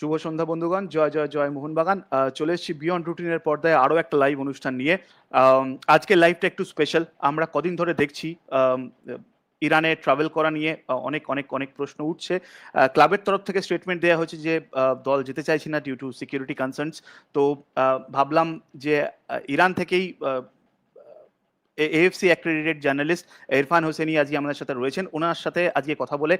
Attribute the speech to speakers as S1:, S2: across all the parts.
S1: শুভ সন্ধ্যা বন্ধুগণ, জয় জয় জয় মোহনবাগান। চলে এসেছি বিয়ন্ড রুটিনের পর্দায় আরও একটা লাইভ অনুষ্ঠান নিয়ে। আজকের লাইভটা একটু স্পেশাল। আমরা কদিন ধরে দেখছি ইরানে ট্রাভেল করা নিয়ে অনেক অনেক অনেক প্রশ্ন উঠছে। ক্লাবের তরফ থেকে স্টেটমেন্ট দেওয়া হয়েছে যে দল যেতে চাইছে না ডিউ টু সিকিউরিটি কনসার্নস। তো ভাবলাম যে ইরান থেকেই AFC accredited journalist Irfan Husaini আজকে আমাদের সাথে রয়েছেন। ওনার সাথে আজকে কথা বলে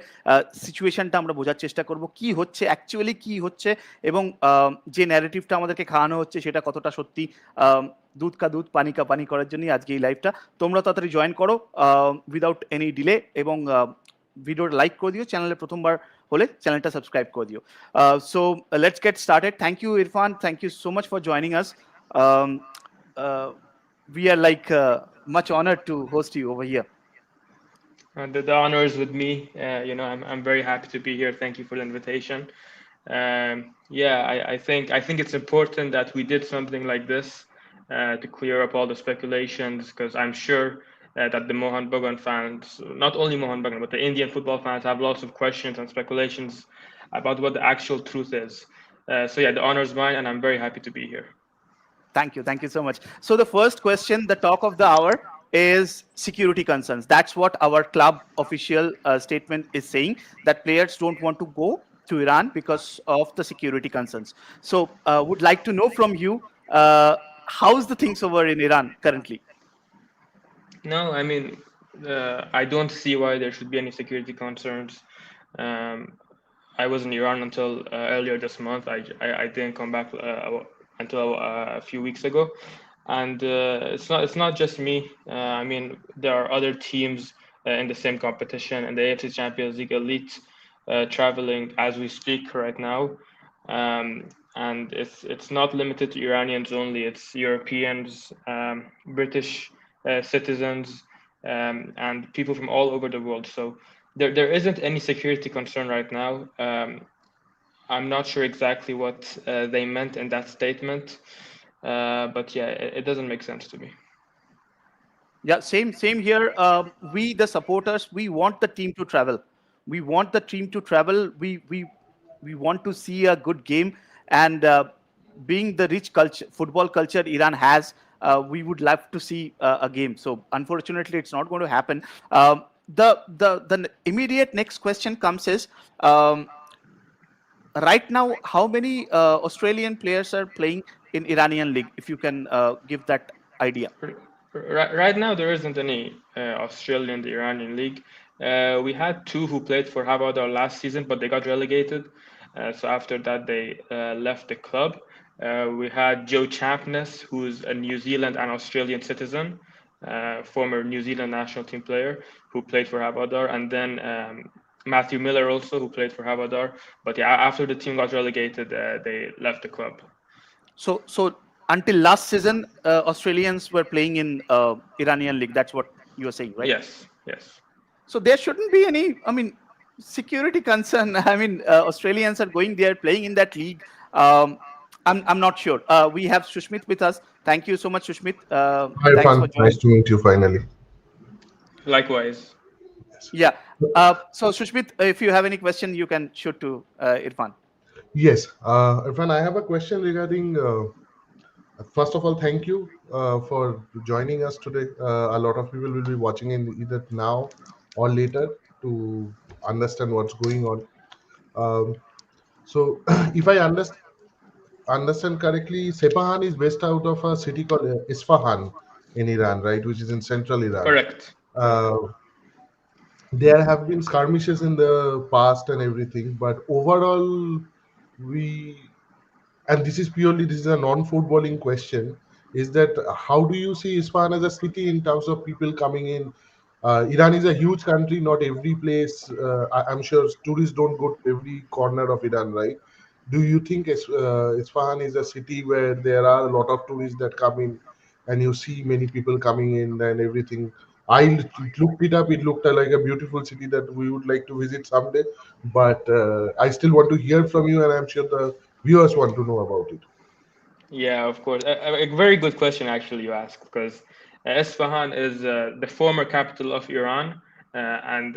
S1: সিচুয়েশনটা আমরা বোঝার চেষ্টা করব, কি হচ্ছে অ্যাকচুয়ালি কি হচ্ছে, এবং যে ন্যারেটিভটা আমাদেরকে খাওয়ানো হচ্ছে সেটা কতটা সত্যি। দুধ কা দুধ পানি কা পানি করার জন্যই আজকে এই লাইভটা। তোমরা তাড়াতাড়ি জয়েন করো উইদাউট এনি ডিলে, এবং ভিডিওটা লাইক করে দিও, চ্যানেলে প্রথমবার হলে চ্যানেলটা সাবস্ক্রাইব করে দিও। So let's get started. Thank you Irfan, thank you so much for joining us. We are like much honored to host you over here.
S2: The honor is with me. I'm very happy to be here. Thank you for the invitation. I think it's important that we did something like this to clear up all the speculations, because I'm sure that the Mohan Bagan fans, not only Mohan Bagan, but the Indian football fans, have lots of questions and speculations about what the actual truth is. The honor is mine, and I'm very happy to be here.
S1: Thank you so much. So the first question, the talk of the hour, is security concerns. That's what our club official statement is saying, that players don't want to go to Iran because of the security concerns. So would like to know from you, how's the things over in Iran currently?
S2: No, I mean, I don't see why there should be any security concerns. I was in Iran until earlier this month. I didn't come back until a few weeks ago, and it's not just me. I mean, there are other teams in the same competition, and the AFC Champions League elite traveling as we speak right now. And it's not limited to Iranians only. It's Europeans, British citizens, and people from all over the world. So there isn't any security concern right now. I'm not sure exactly what they meant in that statement, but yeah, it doesn't make sense to me.
S1: Yeah, same here. We, the supporters, we want the team to travel. We want the team to travel. We want to see a good game, and being the rich football culture Iran has, we would love to see a game. So unfortunately, it's not going to happen. The immediate next question comes is, right now, how many Australian players are playing in Iranian league? If you can give that idea.
S2: Right now, there isn't any Australian in the Iranian league. We had two who played for Havadar last season, but they got relegated. So after that, they left the club. We had Joe Champness, who's a New Zealand and Australian citizen, former New Zealand national team player, who played for Havadar, and then Matthew Miller also, who played for Havadar. But yeah, after the team got relegated, they left the club.
S1: So until last season, Australians were playing in Iranian league. That's what you are saying, right?
S2: Yes.
S1: So there shouldn't be any, I mean, security concern. I mean, Australians are going there, playing in that league. I'm not sure. We have Sushmit with us. Thank you so much, Sushmit.
S3: Hi,
S1: thanks for joining.
S3: Nice to meet you finally.
S2: Likewise.
S1: Yeah. So Sushmit, if you have any question, you can shoot to Irfan.
S3: Yes, Irfan, I have a question regarding. First of all, thank you for joining us today. A lot of people will be watching in either now or later to understand what's going on. So, if I understand correctly, Sepahan is based out of a city called Isfahan in Iran, right, which is in central Iran.
S2: Correct.
S3: There have been skirmishes in the past and everything, but overall, and this is a non-footballing question, is that how do you see Isfahan as a city in terms of people coming in? Iran is a huge country, not every place, I'm sure tourists don't go to every corner of Iran, right? Do you think Isfahan is a city where there are a lot of tourists that come in and you see many people coming in and everything? I looked it up. It looked like a beautiful city that we would like to visit someday. But I still want to hear from you, and I'm sure the viewers want to know about it.
S2: Yeah, of course. A very good question, actually, you asked, because Isfahan is the former capital of Iran, and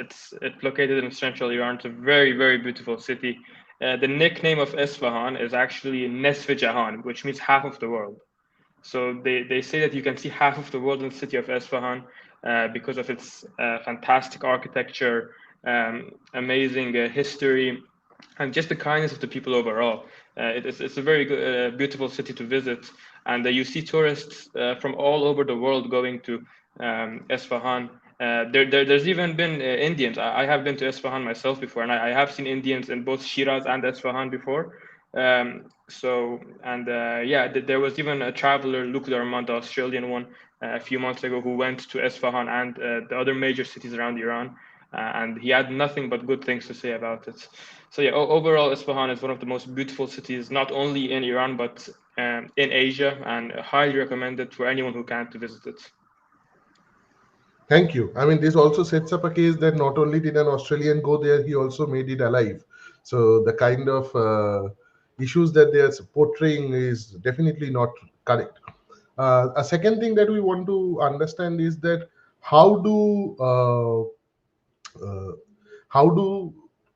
S2: it's located in central Iran. It's a very, very beautiful city. the nickname of Isfahan is actually Nesf Jahan, which means half of the world. So they say that you can see half of the world in the city of Isfahan because of its fantastic architecture, amazing history, and just the kindness of the people overall. It's a very good, beautiful city to visit, and you see tourists from all over the world going to Isfahan. There's even been Indians. I have been to Isfahan myself before, and I have seen Indians in both Shiraz and Isfahan before. There was even a traveler, Luke Darman, the Australian one, a few months ago, who went to Isfahan and the other major cities around Iran, and he had nothing but good things to say about it. So yeah, overall, Isfahan is one of the most beautiful cities, not only in Iran but in Asia, and highly recommended for anyone who can to visit it.
S3: Thank you. I mean, this also sets up a case that not only did an Australian go there, he also made it alive. So the kind of issues that they are portraying is definitely not correct. A second thing that we want to understand is that how do uh, how do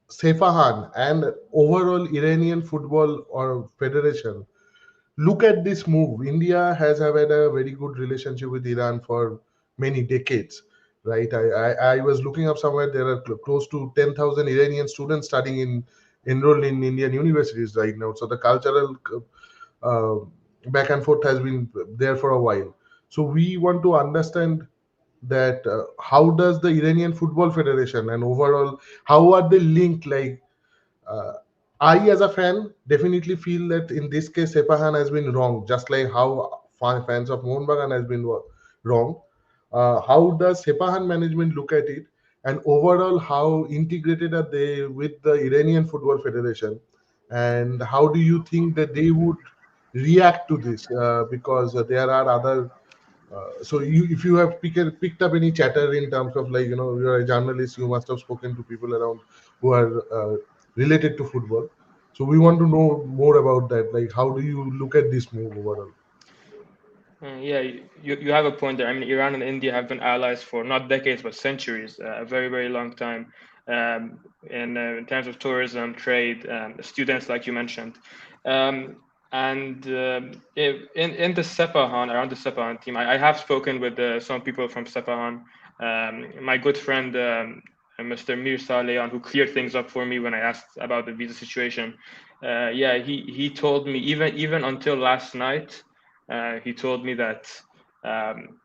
S3: Sefahan and overall Iranian football or federation look at this move? India has had a very good relationship with Iran for many decades, right? I was looking up somewhere, there are close to 10,000 Iranian students studying enrolled in Indian universities right now. So the cultural uh, back and forth has been there for a while. So we want to understand that how does the Iranian Football Federation and overall how are they linked? Like uh, I, as a fan, definitely feel that in this case, Sepahan has been wrong, just like how fans of Mohun Bagan has been wrong. How does Sepahan management look at it? And overall, how integrated are they with the Iranian Football Federation? And how do you think that they would react to this? Because there are other so if you have picked up any chatter in terms of, like, you're a journalist, you must have spoken to people around who are related to football. So we want to know more about that. Like, how do you look at this move overall?
S2: Yeah, you have a point there. I mean, Iran and India have been allies for not decades but centuries, a very, very long time, in terms of tourism, trade, students, like you mentioned. In the Sepahan, around the Sepahan team, I have spoken with some people from Sepahan. My good friend, Mr. Mir Salehan, who cleared things up for me when I asked about the visa situation. He told me even until last night. He told me that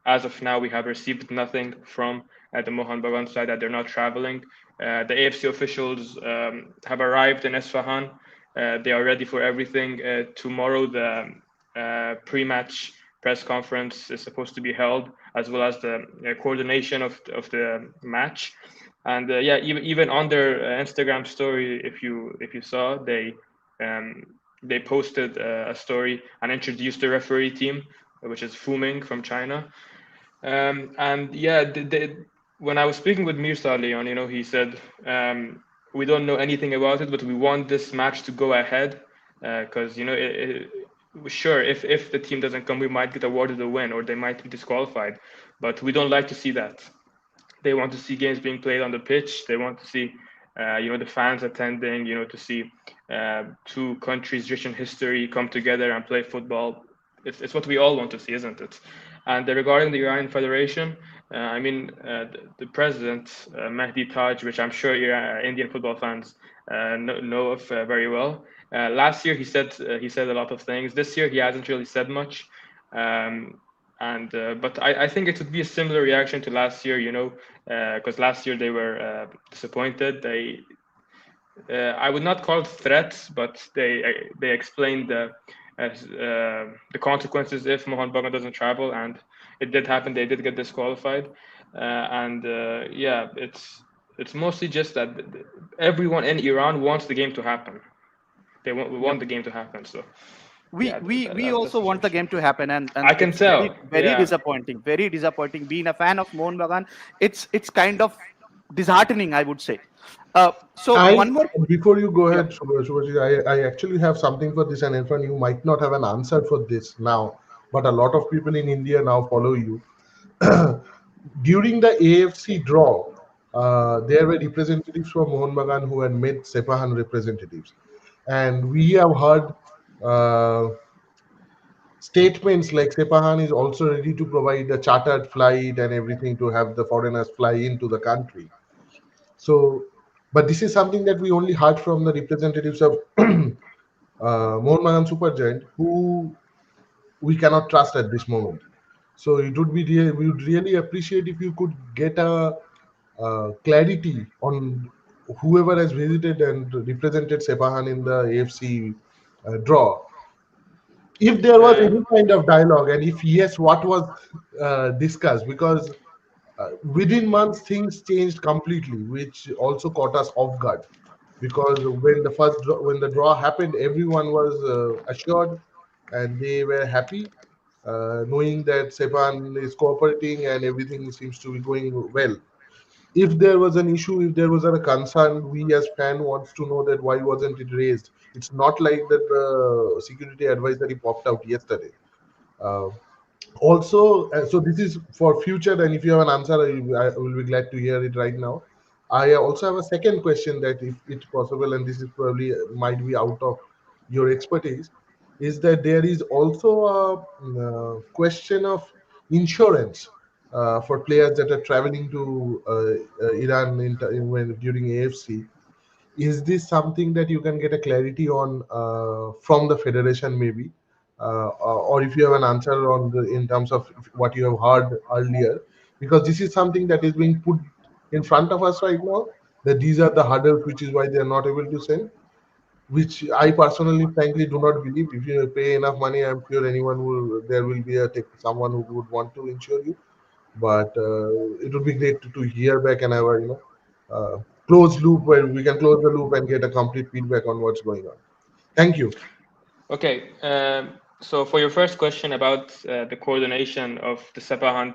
S2: as of now, we have received nothing from the Mohan Bagan side, that they're not traveling. The AFC officials have arrived in Isfahan. They are ready for everything. Tomorrow, the pre-match press conference is supposed to be held, as well as the coordination of the match. And even on their Instagram story, if you saw, they posted a story and introduced the referee team, which is Fuming from China. When I was speaking with Mirza Leon, he said, we don't know anything about it, but we want this match to go ahead because, sure, if the team doesn't come, we might get awarded a win or they might be disqualified, but we don't like to see that. They want to see games being played on the pitch. They want to see the fans attending, to see two countries rich in history come together and play football. It's what we all want to see, isn't it? And regarding the Iranian Federation, the president, Mehdi Taj, which I'm sure Indian football fans know of very well. Last year he said a lot of things. This year he hasn't really said much. But I think it would be a similar reaction to last year, because last year they were disappointed. I would not call it threats, but they explained the consequences if Mohan Bagan doesn't travel, and it did happen. They did get disqualified, it's mostly just that everyone in Iran wants the game to happen. They want the game to happen. So
S1: we also want the game to happen, and
S2: I can
S1: it's
S2: tell.
S1: very disappointing. Very disappointing. Being a fan of Mohun Bagan, it's kind of disheartening, I would say. One more.
S3: Before you go ahead, Subhashi, I actually have something for this, and Irfan, you might not have an answer for this now, but a lot of people in India now follow you. During the AFC draw, there were representatives from Mohun Bagan who had met Sepahan representatives. and we have heard statements like Sepahan is also ready to provide a chartered flight and everything to have the foreigners fly into the country. So, but this is something that we only heard from the representatives of Mohun Bagan Supergiant, who we cannot trust at this moment. So it would be we would really appreciate if you could get a clarity on whoever has visited and represented Sepahan in the AFC draw. If there was any kind of dialogue, and if yes, what was discussed? Because within months things changed completely, which also caught us off guard. Because when the draw happened, everyone was assured and they were happy, knowing that Sepan is cooperating and everything seems to be going well. If there was an issue, if there was a concern, we as fan wants to know that why wasn't it raised. It's not like that the security advisory popped out yesterday. Uh, Also, so this is for future, and if you have an answer, I will be glad to hear it right now. I also have a second question that, if it's possible, and this is probably might be out of your expertise, is that there is also a question of insurance for players that are traveling to Iran during AFC. Is this something that you can get a clarity on from the federation, maybe, or if you have an answer on in terms of what you have heard earlier, because this is something that is being put in front of us right now, that these are the hurdles, which is why they are not able to send, which I personally frankly do not believe. If you pay enough money, I'm sure anyone will, there will be someone who would want to insure you. But it would be great to hear back and have a closed loop where we can close the loop and get a complete feedback on what's going on. Thank you.
S2: Okay, so for your first question about the coordination of the Sepahan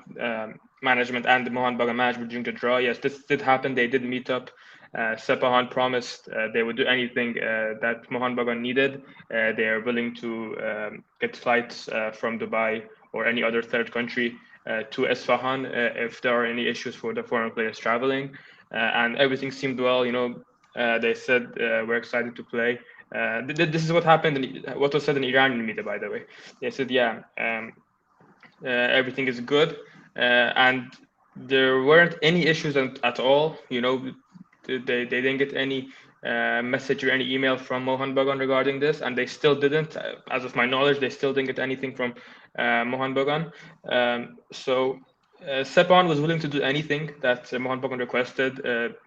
S2: management and the Mohun Bagan management during the draw, yes, this did happen. They did meet up. Sepahan promised they would do anything that Mohun Bagan needed. They are willing to get flights from Dubai or any other third country to Isfahan if there are any issues for the foreign players traveling. And everything seemed well. They said we're excited to play. This is what happened. What was said in Iranian media, by the way. They said, yeah, everything is good, and there weren't any issues at all. They didn't get any message or any email from Mohun Bagan regarding this, and they still didn't. As of my knowledge, they still didn't get anything from Mohun Bagan. So Sepan was willing to do anything that Mohun Bagan requested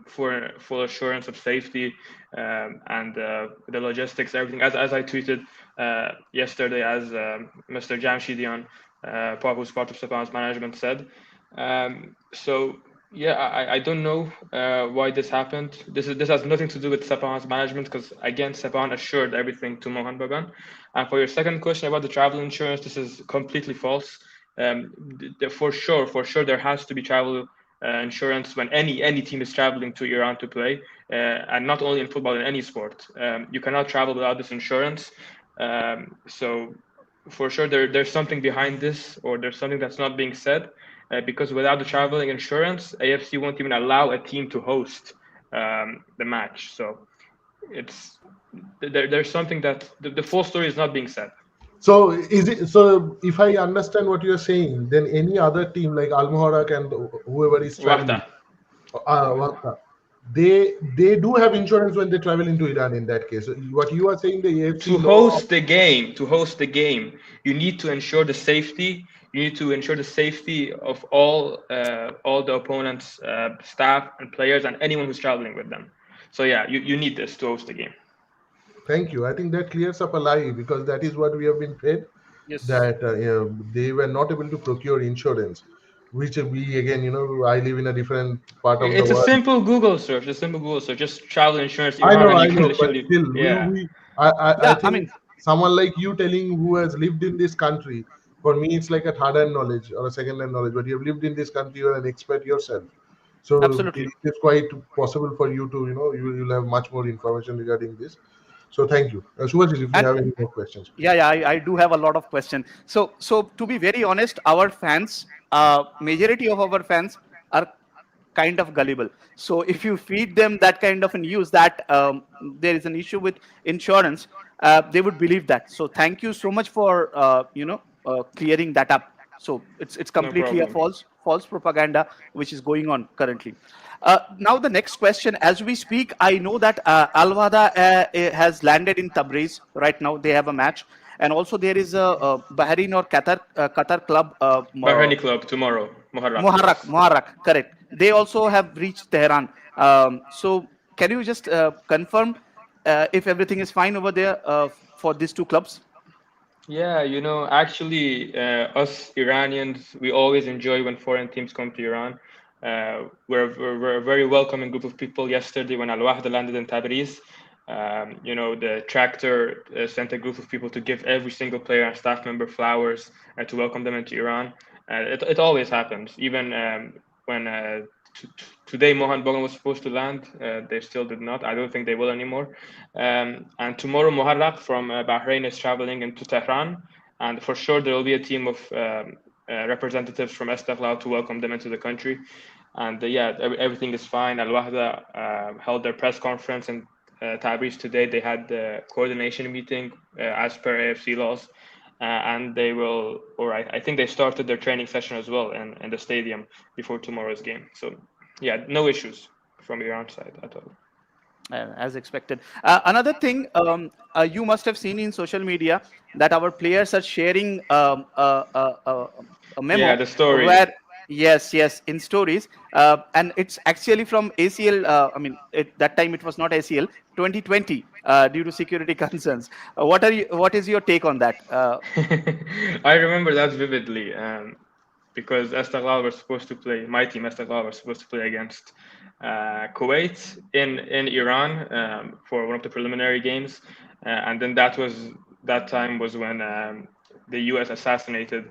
S2: for full assurance of safety and the logistics, everything. As I tweeted yesterday, as Mr. Jamshidian, who's part of Sepan's management, said. So yeah, I don't know why this happened. This has nothing to do with Sepan's management, because again, Sepan assured everything to Mohun Bagan. And for your second question about the travel insurance, this is completely false. For sure, there has to be travel insurance when any team is traveling to Iran to play, and not only in football, in any sport. You cannot travel without this insurance. So for sure, there's something behind this, or there's something that's not being said, because without the traveling insurance, AFC won't even allow a team to host the match. So there's something that the full story is not being said.
S3: So if I understand what you're saying, then any other team like Al Muharrak and whoever is traveling, they do have insurance when they travel into Iran. In that case, what you are saying, the AFC
S2: to host the game, you need to ensure the safety. You need to ensure the safety of all the opponents' staff and players and anyone who's traveling with them. So yeah, you need this to host the game.
S3: Thank you. I think that clears up a lie, because that is what we have been fed. Yes. That they were not able to procure insurance, which we again, I live in a different part of the world.
S2: It's a simple Google search. Just travel insurance.
S3: I know, but still,
S2: yeah.
S3: I think someone like you telling who has lived in this country, for me, it's like a third-hand knowledge or a second-hand knowledge. But you have lived in this country, you're an expert yourself. So
S1: absolutely,
S3: it's quite possible for you to, you'll have much more information regarding this. So thank you. Subhash, if you have any more questions.
S1: Please. Yeah, I do have a lot of questions. So to be very honest, our fans, majority of our fans are kind of gullible. So if you feed them that kind of news that there is an issue with insurance, they would believe that. So thank you so much for clearing that up. So it's
S2: No
S1: completely a
S2: problem.
S1: false propaganda which is going on currently. Now the next question, as we speak, I know that Al Wahda has landed in Tabriz right now. They have a match, and also there is a Bahrain or Qatar club,
S2: Bahraini club tomorrow. Muharraq, yes.
S1: Muharraq, correct. They also have reached Tehran. So can you just confirm if everything is fine over there for these two clubs?
S2: Yeah, actually, us Iranians, we always enjoy when foreign teams come to Iran. We're a very welcoming group of people. Yesterday, when Al Wahda landed in Tabriz, the tractor sent a group of people to give every single player and staff member flowers to welcome them into Iran. It always happens. Even when today Mohan Bagan was supposed to land, they still did not. I don't think they will anymore. And tomorrow Muharraq from Bahrain is traveling into Tehran, and for sure there will be a team of representatives from Istiqlal to welcome them into the country. And everything is fine. Al Wahda held their press conference in Tabriz today. They had the coordination meeting as per AFC laws. And they will, or I think they started their training session as well in the stadium before tomorrow's game. So, yeah, no issues from Iran side at all.
S1: As expected. Another thing, you must have seen in social media that our players are sharing a memo.
S2: Yeah, the story.
S1: Where, yes, in stories, and it's actually from ACL. That time it was not ACL. 2020, due to security concerns. What is your take on that?
S2: I remember that vividly. Because Istiqlal were supposed to play, my team Istiqlal were supposed to play against Kuwait in Iran for one of the preliminary games, and then that time was when the US assassinated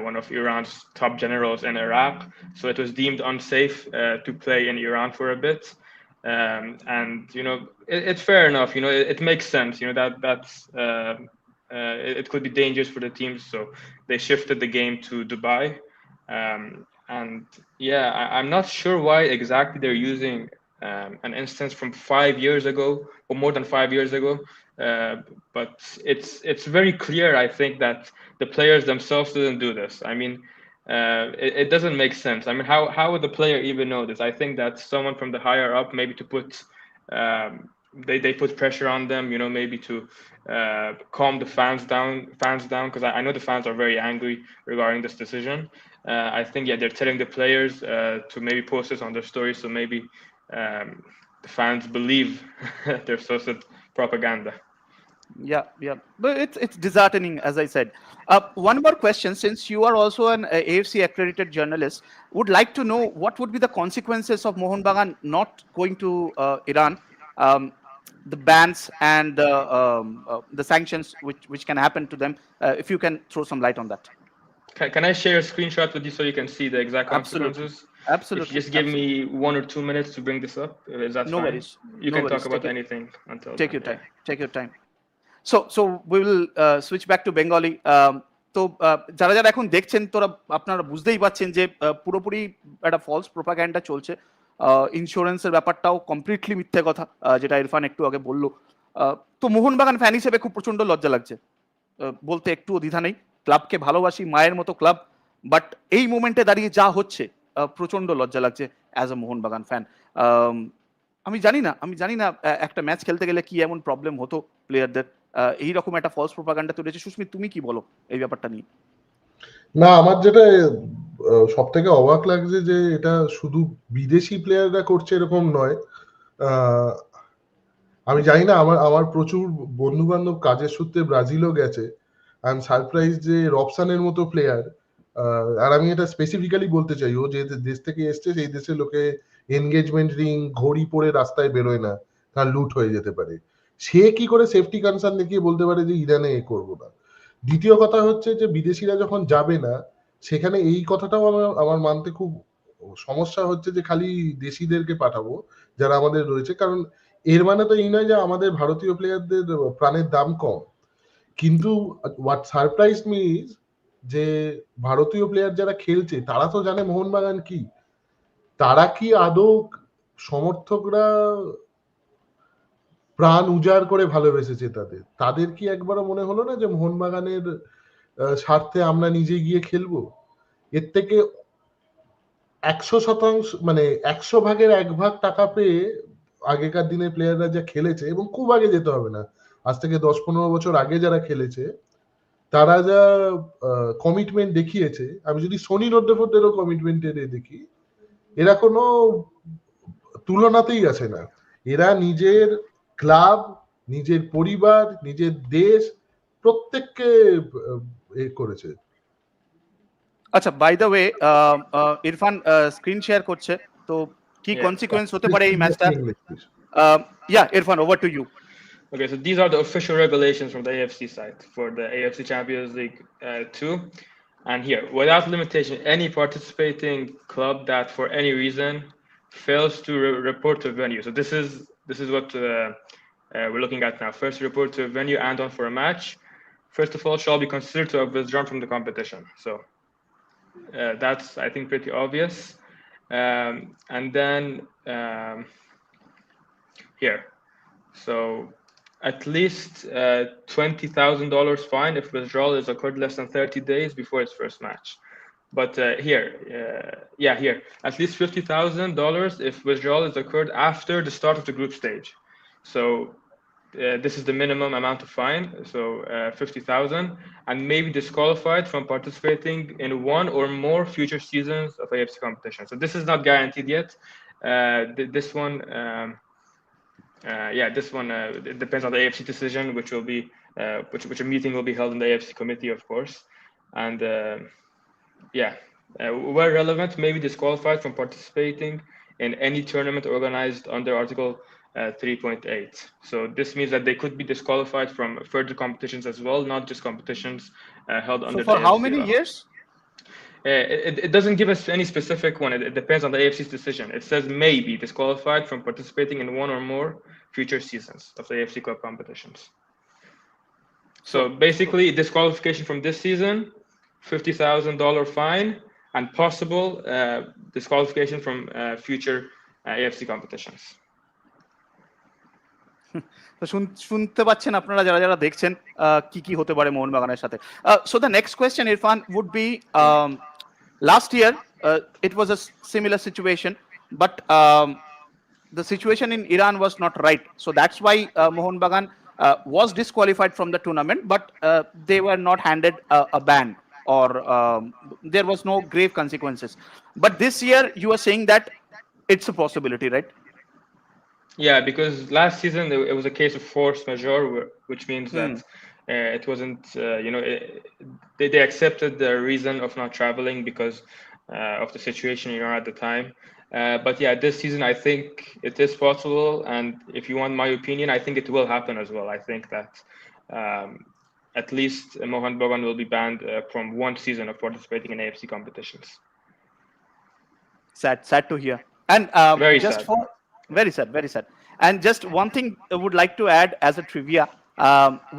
S2: one of Iran's top generals in Iraq, so it was deemed unsafe to play in Iran for a bit. And it's fair enough. It makes sense. That's it could be dangerous for the teams, so they shifted the game to Dubai. And yeah, I'm not sure why exactly they're using an instance from 5 years ago or more than 5 years ago. But it's very clear, I think, that the players themselves didn't do this. I mean, it doesn't make sense. I mean, how would the player even know this? I think that someone from the higher up, maybe to put they put pressure on them, maybe to calm the fans down, because I know the fans are very angry regarding this decision. I think they're telling the players to maybe post this on their stories, so maybe the fans believe their social propaganda.
S1: Yeah, but it's disheartening, as I said. One more question, since you are also an AFC accredited journalist, would like to know what would be the consequences of Mohun Bagan not going to Iran, the bans and the sanctions which can happen to them. If you can throw some light on that.
S2: Can I share a screenshot with you so you can see the exact consequences?
S1: Absolutely.
S2: If you just give me 1 or 2 minutes to bring this up, is that
S1: no
S2: fine?
S1: Worries.
S2: You
S1: no
S2: can
S1: worries.
S2: talk about anything until
S1: take
S2: then,
S1: your time. Take your time. So we will switch back to Bengali. তো যারা যারা এখন দেখছেন তোরা আপনারা বুঝতেই পাচ্ছেন যে পুরোপুরি একটা ফলস প্রোপাগ্যান্ডা চলছে। ইন্স্যুরেন্সের ব্যাপারটাও কমপ্লিটলি মিথ্যে কথা, যেটা ইরফান একটু আগে বললো। তো মোহনবাগান ফ্যান হিসেবে খুব প্রচন্ড লজ্জা লাগছে, বলতে একটু দ্বিধা নেই। ক্লাবকে ভালোবাসি, মায়ের মতো ক্লাব, বাট এই মোমেন্টে দাঁড়িয়ে যা হচ্ছে প্রচন্ড লজ্জা লাগছে অ্যাজ এ মোহনবাগান ফ্যান। আমি জানি না একটা ম্যাচ খেলতে গেলে কি এমন প্রবলেম হতো প্লেয়ারদের, এইরকম একটা ফলস প্রোপাগান্ডা তৈরি হয়েছে। সুস্মিত, তুমি কি বলো এই ব্যাপারটা নিয়ে?
S3: না, আমার যেটা সব থেকে অবাক লাগছে যে এটা শুধু বিদেশি প্লেয়াররা করছে এরকম নয়। আমি জানি না, আমার প্রচুর বন্ধু বান্ধব কাজের সূত্রে ব্রাজিলও গেছে। আই এম সারপ্রাইজ যে রবসানের মতো প্লেয়ার, আর আমি এটা স্পেসিফিক্যালি বলতে চাই, ও যে দেশ থেকে এসছে সেই দেশের লোকে এনগেজমেন্ট রিং ঘড়ি পরে রাস্তায় বেরোয় না, তার লুট হয়ে যেতে পারে। সে কি করে সেফটি কনসার্ন দেখিয়ে বলতে পারে যে ইরানে এ করবো না? দ্বিতীয় কথা হচ্ছে যে বিদেশিরা যখন যাবে না, সেখানে এই কথাটাও আমার মানতে খুব সমস্যা হচ্ছে যে খালি দেশিদেরকে পাঠাবো যারা আমাদের রয়েছে। কারণ এর মানে তো এই নয় যে আমাদের ভারতীয় প্লেয়ারদের প্রাণের দাম কম। কিন্তু হোয়াট সারপ্রাইজ মি যে ভারতীয় প্লেয়ার যারা খেলছে তারা তো জানে মোহনবাগান কি, তারা কি আদৌ সমর্থকরা প্রাণ উজাড় করে ভালোবেসেছে তাদের কি একবারও মনে হলো না যে মোহনবাগানের স্বার্থে আমরা নিজে গিয়ে খেলবো? এর থেকে 100% মানে 100 ভাগের 1 ভাগ টাকা পেয়ে আগেকার দিনের প্লেয়াররা যা খেলেছে, এবং খুব আগে যেতে হবে না, আজ থেকে 10-15 বছর আগে যারা খেলেছে তারা যা কমিটমেন্ট দেখিয়েছে, আমি যদি সোনি রোড্ডেফোর্ডেরও কমিটমেন্টের দেখি, এরা কোনো তুলনাতেই আছে না। এরা নিজের ক্লাব, নিজের পরিবার, নিজের দেশ প্রত্যেককে এ করেছে।
S1: আচ্ছা, by the way Irfan screen share করছে, তো কি কনসিকুয়েন্স হতে পারে এই ম্যাচটা? Yeah Irfan, over to you.
S2: Okay, so these are the official regulations from the AFC side for the AFC Champions League 2. And here, without limitation, any participating club that for any reason fails to report to a venue. So this is what we're looking at now. First, report to a venue and on for a match. First of all, shall be considered to have withdrawn from the competition. So that's, I think, pretty obvious. And then here, so at least $20,000 fine if withdrawal is occurred less than 30 days before its first match. But here, at least $50,000 if withdrawal is occurred after the start of the group stage. So this is the minimum amount of fine, so 50,000, and may be disqualified from participating in one or more future seasons of AFC competition. So this is not guaranteed yet. This one. This one it depends on the AFC decision, which will be which a meeting will be held in the AFC committee, of course, and where relevant, may be disqualified from participating in any tournament organized under Article 3.8. So this means that they could be disqualified from further competitions as well, not just competitions held under.
S1: So for
S2: the
S1: how
S2: AFC
S1: many
S2: law.
S1: years?
S2: It doesn't give us any specific one. It depends on the AFC's decision. It says may be disqualified from participating in one or more future seasons of the AFC Cup competitions. So basically, disqualification from this season, $50,000 fine, and possible disqualification from future AFC competitions.
S1: তো শুনতে পাচ্ছেন আপনারা যারা যারা দেখছেন কি কি হতে পারে মোহনবাগানের সাথে। So the next question Irfan would be last year it was a similar situation, but the situation in Iran was not right, so that's why Mohanbagan was disqualified from the tournament, but they were not handed a ban, or there was no grave consequences. But this year you are saying that it's a possibility, right?
S2: Yeah, because last season it was a case of force majeure, which means that it wasn't, they accepted the reason of not traveling because of the situation in Iran at the time. But yeah, this season I think it is possible, and if you want my opinion, I think it will happen as well. I think that at least Mohanbagan will be banned from one season of participating in AFC competitions.
S1: Sad to hear. And
S2: very
S1: just
S2: sad.
S1: For very sad. And just one thing I would like to add as a trivia,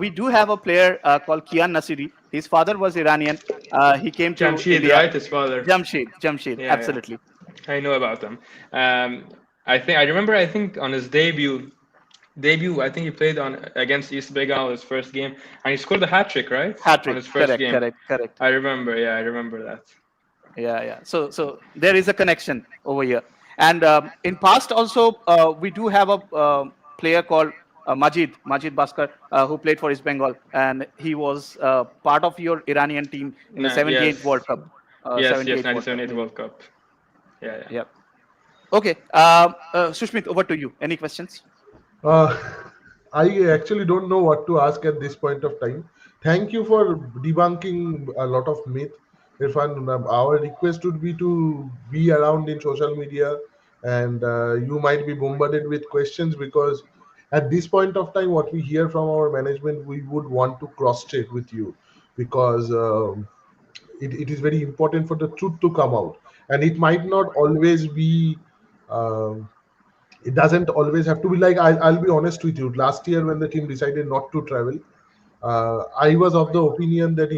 S1: we do have a player called Kian Nasiri. His father was Iranian. He came to
S2: Jamshid,
S1: India.
S2: right? His father.
S1: Jamshid,
S2: Yeah,
S1: absolutely.
S2: Yeah. I know about him. I remember on his debut, I think he played against East Bengal his first game, and he scored a hat-trick, right?
S1: Hat-trick,
S2: on his first game.
S1: Correct.
S2: I remember that.
S1: Yeah. So there is a connection over here. And in past also, we do have a player called Majid Baskar, who played for East Bengal, and he was part of your Iranian team in the 78 World Cup.
S2: Yes, 1978 World Cup. Yeah.
S1: Okay, Sushmit, over to you. Any questions?
S3: I actually don't know what to ask at this point of time. Thank you for debunking a lot of myth. Irfan, our request would be to be around in social media, and you might be bombarded with questions, because at this point of time, what we hear from our management, we would want to cross-check with you, because it is very important for the truth to come out, and it might not always be it doesn't always have to be like, I'll be honest with you. Last year when the team decided not to travel, I was of the opinion that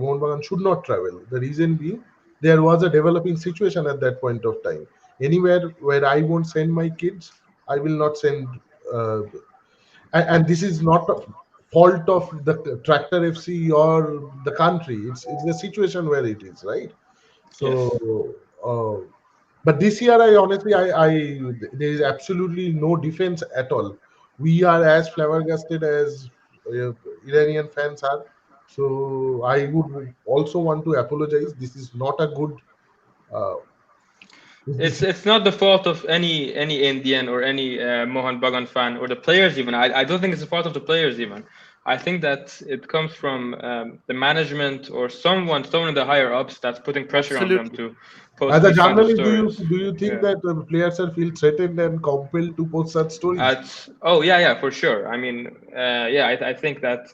S3: Mohanbagan should not travel. The reason being, there was a developing situation at that point of time. anywhere where I won't send my kids, I will not send. And this is not a fault of the Tractor FC or the country. It's the situation where it is, right?
S2: Yes.
S3: So, but this year, I honestly, there is absolutely no defense at all. We are as flabbergasted as uh, Iranian fans are. So I would also want to apologize. This is not a good. Uh, this
S2: It's not the fault of any Indian or any Mohan Bagan fan or the players even. I don't think it's the fault of the players even. I think that it comes from the management or someone in the higher ups that's putting pressure on them
S1: Absolutely.
S2: to post
S3: As a
S2: these kinds of
S3: journalist,
S2: stories.
S3: do you think
S2: Yeah.
S3: that players are feel threatened and compelled to post such stories?
S2: Oh yeah, for sure. I mean, yeah, I think that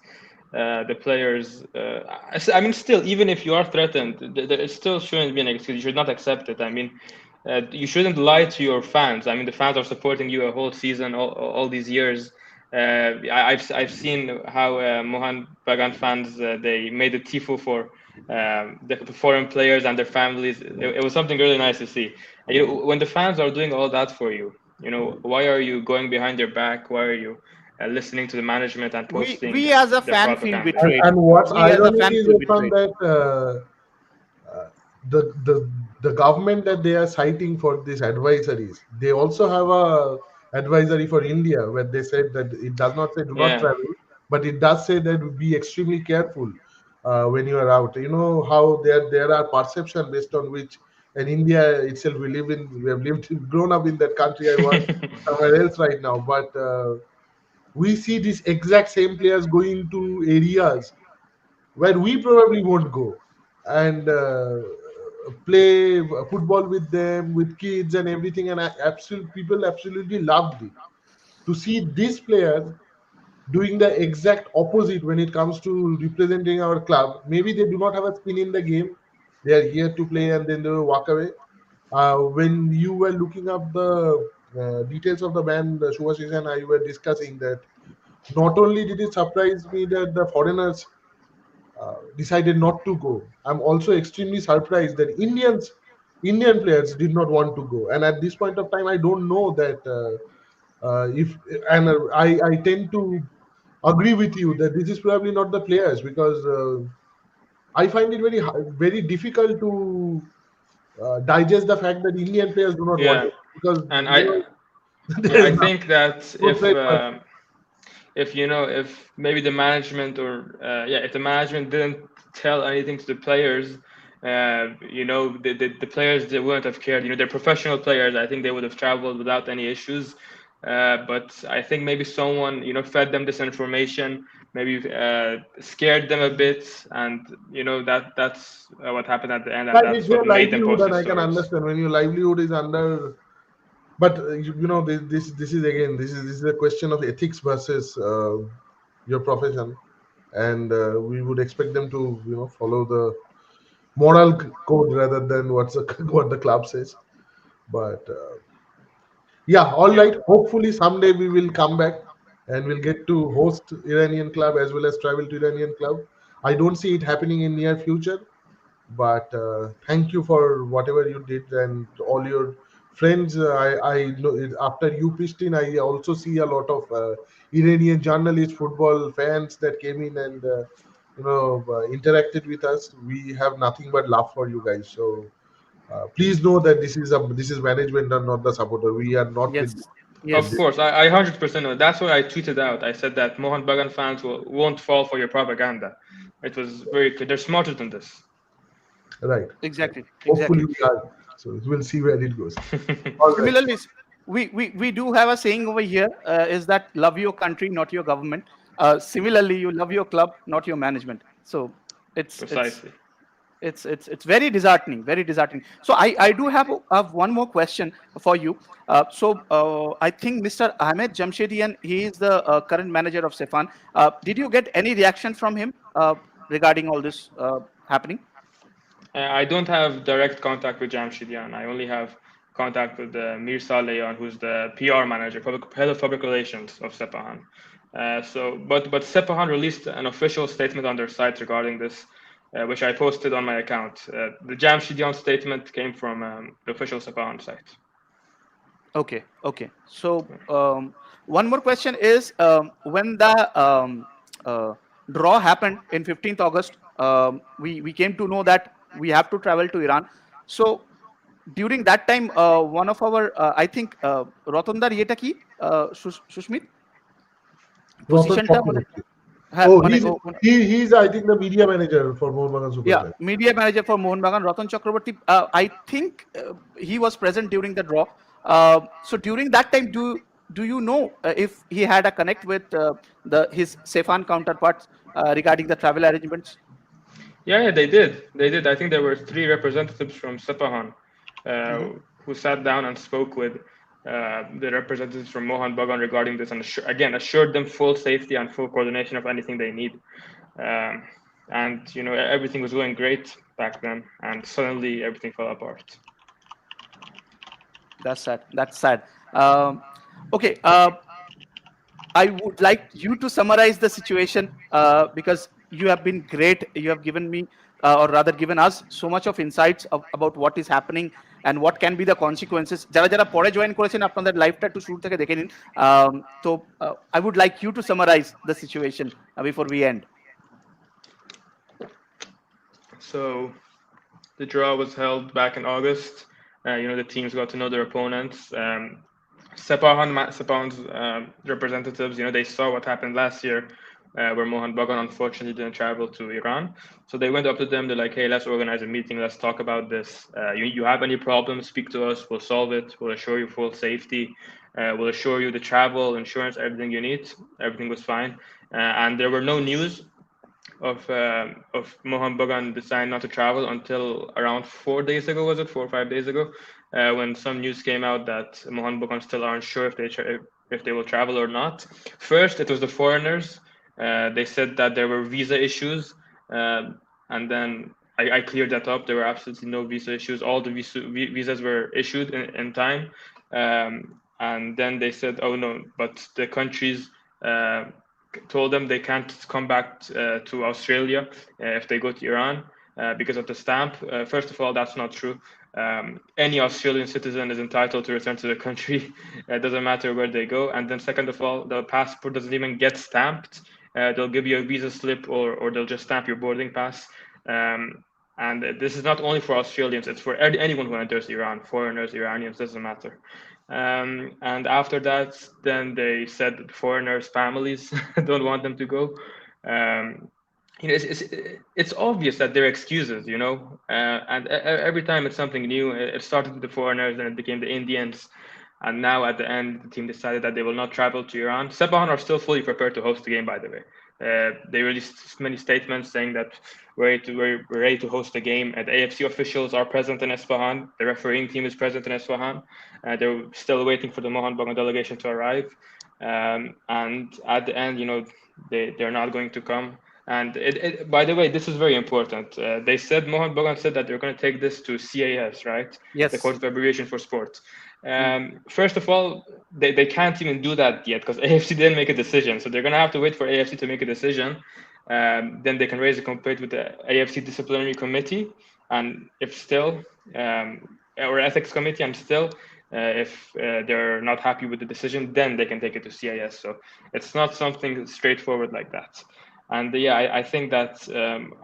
S2: the players. I mean, still, even if you are threatened, it still shouldn't be an excuse. You should not accept it. I mean, you shouldn't lie to your fans. I mean, the fans are supporting you a whole season, all these years. I've seen how Mohan Bagan fans they made a tifo for the foreign players and their families. It was something really nice to see. And, you know, when the fans are doing all that for you, you know, why are you going behind their back? Why are you listening to the management and posting
S1: We as a
S2: their
S1: fan feel
S2: propaganda?
S1: betrayed.
S3: And what's
S1: We as a
S3: ironic
S1: fan
S3: is
S1: feel
S3: from
S1: betrayed.
S3: that uh, the government that they are citing for these advisories, they also have a advisory for India where they said that it does not say do not
S2: Yeah.
S3: travel, but it does say that be extremely careful when you are out. You know how there are perception based on which, in India itself we have lived grown up in that country. I work somewhere else right now, but we see these exact same players going to areas where we probably won't go and play football with them, with kids and everything. And people absolutely loved it to see these players doing the exact opposite when it comes to representing our club. Maybe they do not have a skin in the game. They are here to play and then they will walk away. When you were looking up the details of the ban, Shubhashish and I were discussing that not only did it surprise me that the foreigners decided not to go, I'm also extremely surprised that Indian players did not want to go. And at this point of time, I don't know that if and I tend to agree with you that this is probably not the players because I find it very difficult to digest the fact that Indian players do not want
S2: Yeah.
S3: it because
S2: And
S3: there is
S2: I think that
S3: no threat.
S2: if you know if maybe the management or if the management didn't tell anything to the players, you know the players they wouldn't have cared. You know they're professional players. I think they would have traveled without any issues. But I think maybe someone you know fed them this information, maybe scared them a bit, and you know that's what happened at the end, and
S3: Right, it's
S2: that's
S3: their
S2: what made them
S3: livelihood,
S2: post
S3: and
S2: the
S3: I can
S2: stories.
S3: understand when your livelihood is under. But you know, this is again this is a question of ethics versus your profession, and we would expect them to follow the moral code rather than what the club says. But yeah, all
S2: Yeah.
S3: right. Hopefully someday we will come back and we'll get to host Iranian club as well as travel to Iranian club. I don't see it happening in near future, but thank you for whatever you did and all your friends. I know after you pitched in, I also see a lot of Iranian journalists, football fans that came in and interacted with us. We have nothing but love for you guys. So please know that this is management and not the supporter. We are not with
S1: Yes.
S2: Of
S1: Yes.
S2: course, I 100% know. That's why I tweeted out. I said that Mohan Bagan fans won't fall for your propaganda. It was very clear. They're smarter than this.
S3: right. Right.
S1: Exactly.
S3: Hopefully
S1: Exactly.
S3: we are. So we'll see where it goes. All right.
S1: Similarly, we do have a saying over here is that love your country, not your government. Similarly, you love your club, not your management. So it's it's
S2: Precisely.
S1: it's very disheartening, very disheartening. So I do have one more question for you. I think Mr. Ahmed Jamshedian, he is the current manager of Sefan. Did you get any reaction from him regarding all this happening?
S2: I don't have direct contact with Jamshidian. I only have contact with Mir Saleyan, who's the PR manager, head of public relations of Sepahan. But Sepahan released an official statement on their site regarding this, which I posted on my account. The Jamshidian statement came from the official Sepahan site.
S1: Okay, okay. So one more question is, when the uh, draw happened in 15th August, we came to know that we have to travel to Iran. So during that time, one of our, I think, রতনদার ইয়েটা কি, Susmit,
S3: Ratan
S1: পজিশনটা মানে,
S3: Chakraborty.
S1: হ্যাঁ
S3: Oh,
S1: মানে
S3: he's I think the media manager for Mohanbagan Super
S1: yeah,
S3: Club.
S1: media manager for Mohanbagan, Ratan Chakraborty. I think he was present during the draw. So during that time, do you know if he had a connect with his Sefan counterparts regarding the travel arrangements?
S2: Yeah, they did. They did. I think there were 3 representatives from Sepahan who sat down and spoke with the representatives from Mohan Bagan regarding this, and again assured them full safety and full coordination of anything they need. And everything was going great back then, and suddenly everything fell apart.
S1: That's sad. That's sad. Okay. I would like you to summarize the situation, because you have been great. You have given me, or rather given us, so much of insights about what is happening and what can be the consequences. যারা যারা পরে join করেছেন আপনাদের লাইভটা একটু শুরু থেকে দেখে নিন। তো I would like you to summarize the situation before we end.
S2: So the draw was held back in August. The teams got to know their opponents. Sepahan's representatives, they saw what happened last year, where Mohan Bagan unfortunately didn't travel to Iran. So they went up to them. They're like, "Hey, let's organize a meeting. Let's talk about this. You have any problems? Speak to us. We'll solve it. We'll assure you full safety. We'll assure you the travel, insurance, everything you need." Everything was fine, and there were no news of Mohan Bagan deciding not to travel until around 4 days ago. Was it 4 or 5 days ago? When some news came out that Mohan Bagan still aren't sure if they will travel or not. First, it was the foreigners. They said that there were visa issues, and then I cleared that up. There were absolutely no visa issues. All the visas were issued in time, and then they said, "Oh no!" But the countries told them they can't come back to Australia if they go to Iran because of the stamp. First of all, that's not true. Any Australian citizen is entitled to return to the country. It doesn't matter where they go. And then second of all, the passport doesn't even get stamped. They'll give you a visa slip or they'll just stamp your boarding pass. And this is not only for Australians, it's for anyone who enters Iran, foreigners, Iranians, doesn't matter. And after that, then they said that foreigners' families don't want them to go. It's obvious that they're excuses, and every time it's something new. It started with the foreigners, then it became the Indians, and now at the end, the team decided that they will not travel to Iran. Sepahan are still fully prepared to host the game, by the way. They released many statements saying that we're ready to host the game. The AFC officials are present in Isfahan. The refereeing team is present in Isfahan. They're still waiting for the Mohan Bagan delegation to arrive. And at the end, they're not going to come. And by the way, this is very important. They said, Mohan Bagan said that they're going to take this to CAS, right?
S1: Yes.
S2: The Court of Abbreviation for Sport. First of all, they can't even do that yet because AFC didn't make a decision. So they're going to have to wait for AFC to make a decision. Then they can raise a complaint with the AFC Disciplinary Committee. And if still, or Ethics Committee, and still, if they're not happy with the decision, then they can take it to CIS. So it's not something straightforward like that. And yeah, I think that,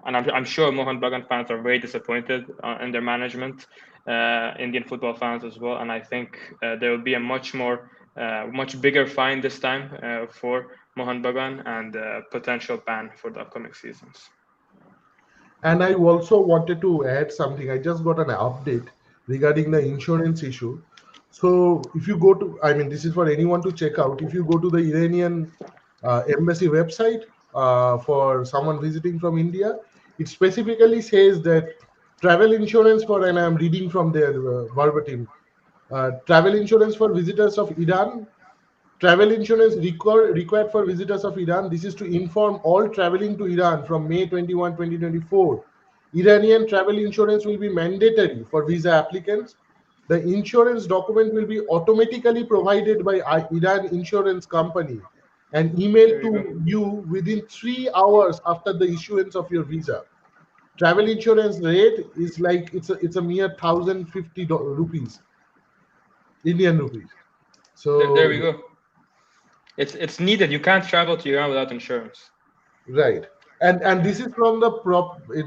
S2: and I'm sure Mohan Bagan fans are very disappointed in their management, Indian football fans as well. And I think there will be a much bigger fine this time for Mohan Bagan and potential ban for the upcoming seasons.
S3: And I also wanted to add something. I just got an update regarding the insurance issue. So if you go to, this is for anyone to check out. If you go to the Iranian embassy website for someone visiting from India, it specifically says that travel insurance for, and I'm reading from their verbatim, travel insurance for visitors of Iran. Travel insurance required for visitors of Iran. This is to inform all traveling to Iran from May 21, 2024. Iranian travel insurance will be mandatory for visa applicants. The insurance document will be automatically provided by Iran Insurance Company and emailed to you within 3 hours after the issuance of your visa. Travel insurance rate is like it's a mere 1,050 rupees, Indian rupees. So
S2: There we go. It's needed. You can't travel to Iran without insurance.
S3: right, and this is from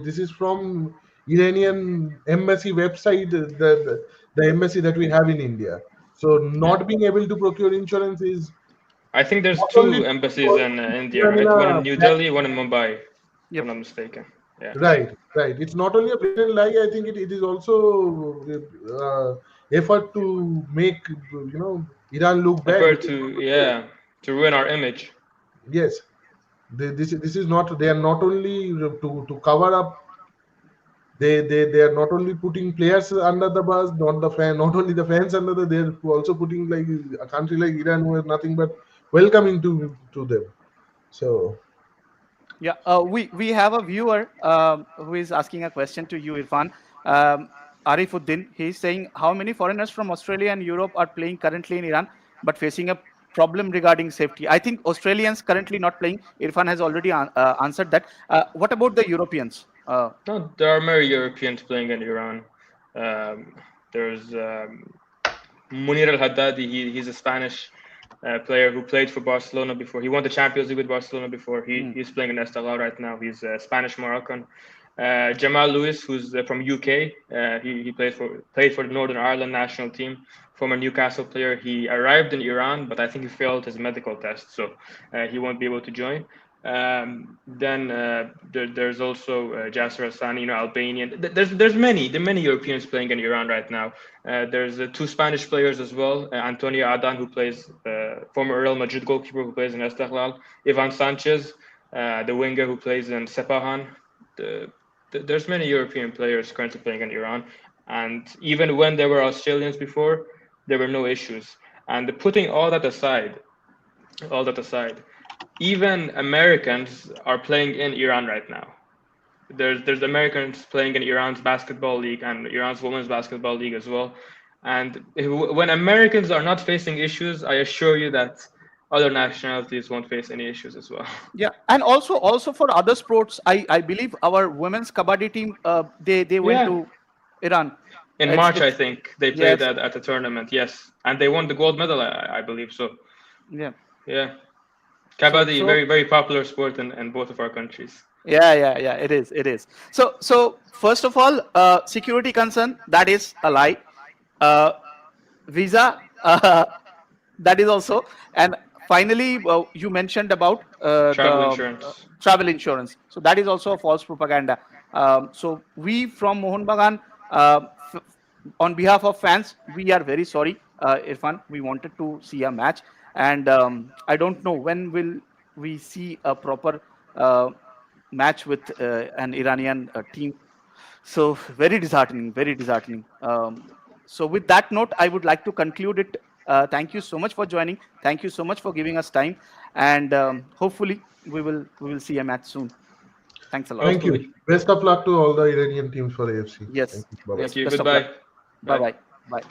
S3: this is from Iranian embassy website, the embassy that we have in India. So not being able to procure insurance is
S2: I think there's
S3: not only
S2: two embassies in India,
S3: even in
S2: right? One in
S3: a
S2: New Delhi, one in Mumbai, if
S1: Yep.
S2: I'm not mistaken. Yeah.
S3: right. It's not only a blatant lie. I think it is also effort to make Iran look bad.
S2: Effort to ruin our image.
S3: Yes, this is not. They are not only to cover up. They are not only putting players under the bus, not only the fans under the. They're also putting like a country like Iran who has nothing but welcoming to them. So
S1: Yeah, we have a viewer who is asking a question to you, Irfan. Arifuddin, he's saying, how many foreigners from Australia and Europe are playing currently in Iran, but facing a problem regarding safety? I think Australians currently not playing. Irfan has already answered that. What about the Europeans?
S2: No, there are many Europeans playing in Iran. There's Munir al-Haddadi. He's a Spanish player who played for Barcelona before. He won the Champions League with Barcelona before. He's playing in Esteghlal right now. He's Spanish Moroccan. Jamal Lewis, who's from UK. He played for the Northern Ireland national team. Former Newcastle player. He arrived in Iran, but I think he failed his medical test, so he won't be able to join. Then there's also Jasser Hassani, Albanian. There's many Europeans playing in Iran right now. There's two Spanish players as well. Antonio Adan, who plays former Real Madrid goalkeeper who plays in Esteghlal. Ivan Sanchez, the winger who plays in Sepahan. There's many European players currently playing in Iran, and even when there were Australians before, there were no issues. And putting all that aside, even Americans are playing in Iran right now. There's Americans playing in Iran's basketball league and Iran's women's basketball league as well. And when Americans are not facing issues, I assure you that other nationalities won't face any issues as well.
S1: Yeah, and also for other sports, I believe our women's kabaddi team they went to Iran.
S2: In March, I think they played at a tournament. Yes, and they won the gold medal, I believe so.
S1: Yeah.
S2: Kabaddi, very, very popular sport in both of our countries.
S1: Yeah, it is. So first of all, security concern, that is a lie. Visa, that is also. And finally, you mentioned about travel insurance. So that is also a false propaganda. So we from Mohun Bagan, on behalf of fans, we are very sorry, Irfan. We wanted to see a match. And I don't know when will we see a proper match with an Iranian team. So very disheartening. So with that note, I would like to conclude it. Thank you so much for joining. Thank you so much for giving us time. And hopefully we will see a match soon. Thanks a lot.
S3: Thank you. Best of luck to all the Iranian teams for AFC.
S1: Yes.
S2: Thank you.
S1: Best of
S2: Goodbye.
S1: luck. Bye.